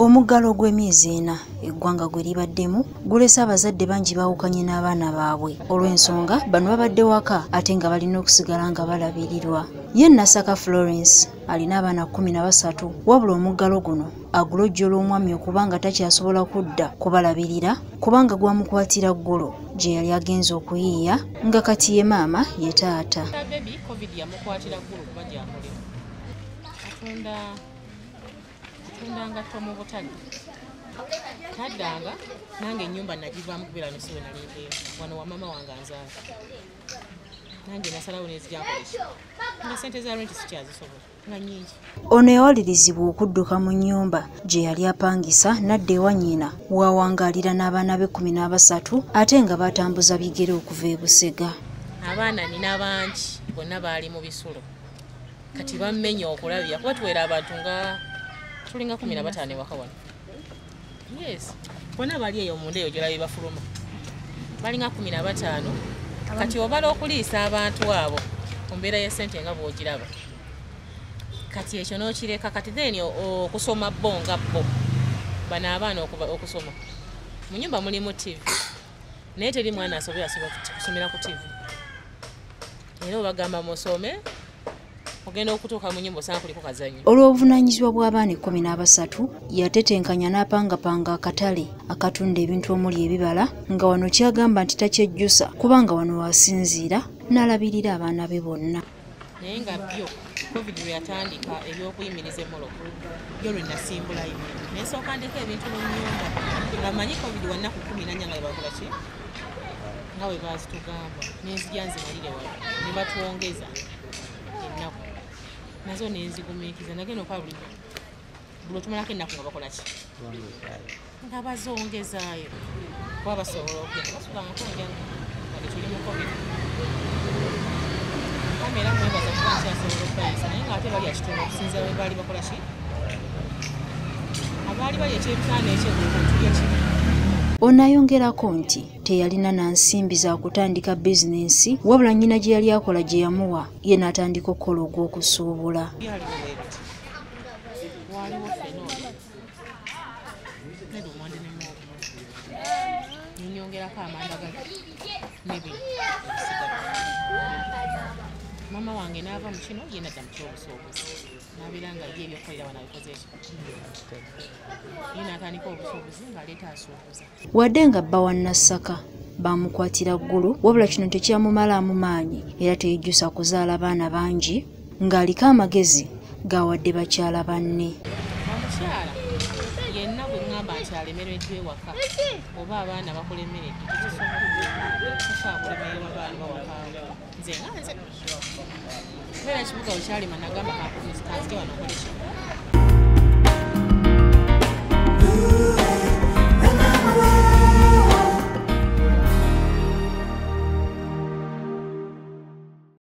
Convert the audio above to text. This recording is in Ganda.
Omuggalo gw'emyezi 4 eggwanga gwe libaddemu gulese abazadde bangi baawukanye n'abaana baabwe olw'ensonga bano babadde waka ate nga balina okusigala nga balabirirwa. Ye Nasaka Florence alina abaana 13 wabula omuggalo guno agulojjola omwami okubanga takyasobola kudda kubalabirira kubanga gwamukwatira ggulo gye yali agenze okuyiiya nga kati ye maama ye taata. Ndanga tomu butali kaddanga nange ennyumba nagivaamu kubeera nesiwe nalindeera wano wa mama wange anzaala nange nasalawo nezijjankoleki nga sente za renti sikyazisobola nga nnyingi. Ono yawalirizibwa okudduka mu nnyumba gye yali apangisa nadda ewa nnyina wawangaalira n'abaana be 13 ate nga batambuza bigere okuva e Busega. Abaana nina bangi bonna baali mu bisulo kati bammenya okulabya kuba tuwera abantu nga tulinga 15 waka wano. Yes, bonna bali eyo munda eyo gyolabe bafuluma balinga 15 kati obala okuliisa abantu abo ku mbeera y'essente nga bw'ogiraba kati ekyo n'okireka kati then okusoma bo nga bo bano abaana okusoma mu nnyumba mulimu TV naye teri mwana asobola kusomera ku TV era obagamba musome ogenda okutuuka mu nnyumba osanga kuliko kazannyo. Olw'obuvunaanyizibwa bw'abaana 13 yatetenkanya n'apangapanga akatale akatunda ebintu omuli ebibala nga wano kyagamba nti takyejjusa kubanga wano wasinziira n'alabirira abaana be bonna. Naye nga byo covid lwe yatandika ebyokuyimiriza emmoloko byo lwe nasimbulayo naye sooka ndeka ebintu mu nnyumba nga manyi covid wa nnaku 14 nga bakola ki nga bwe baazitugamba n'enzija nzimalire wano ne batwongeza ennaku nazo nenzigumiikiza nagenda okwala buli otumalako ennaku nga bakola ki nga bazongezaayo kuba basobola okugenda basukanga kwongera nga tuli mu covid kamera mwebaza kuba nkyasobola okubayisa naye nga ate bali akitono okusinzira we baali bakola ki abaali bali ekyebitaano ekyegulya ki. Ono ayongerako nti teyalina na nsimbi za kutandika bizinensi wabula nnyina gye yali akola gye yamuwa ye n'atandika okukola ogw'okusuubula. Mama wange n'ava mu kino ye nadda mu ky'obusuubuzi n'abeera nga ye ebyokukolera wano abikoze ekyo ye n'atandika obusuubuzi ng'aleeta asuubuza. Wadde nga bba wa Nasaka bamukwatira ggulu wabula kino tekyamumalaamu maanyi era teyejjusa kuzaala baana bangi ng'aliko amagezi g'awadde bakyala banne. Omukyala yenna bwe ŋŋamba nti alemereddwa ewaka oba abaana bakulemeredde tekisobola kulemererwa baana bawakaawo nze nga nze kubeera kibuga wekyalima nagamba kanzige wano okole ki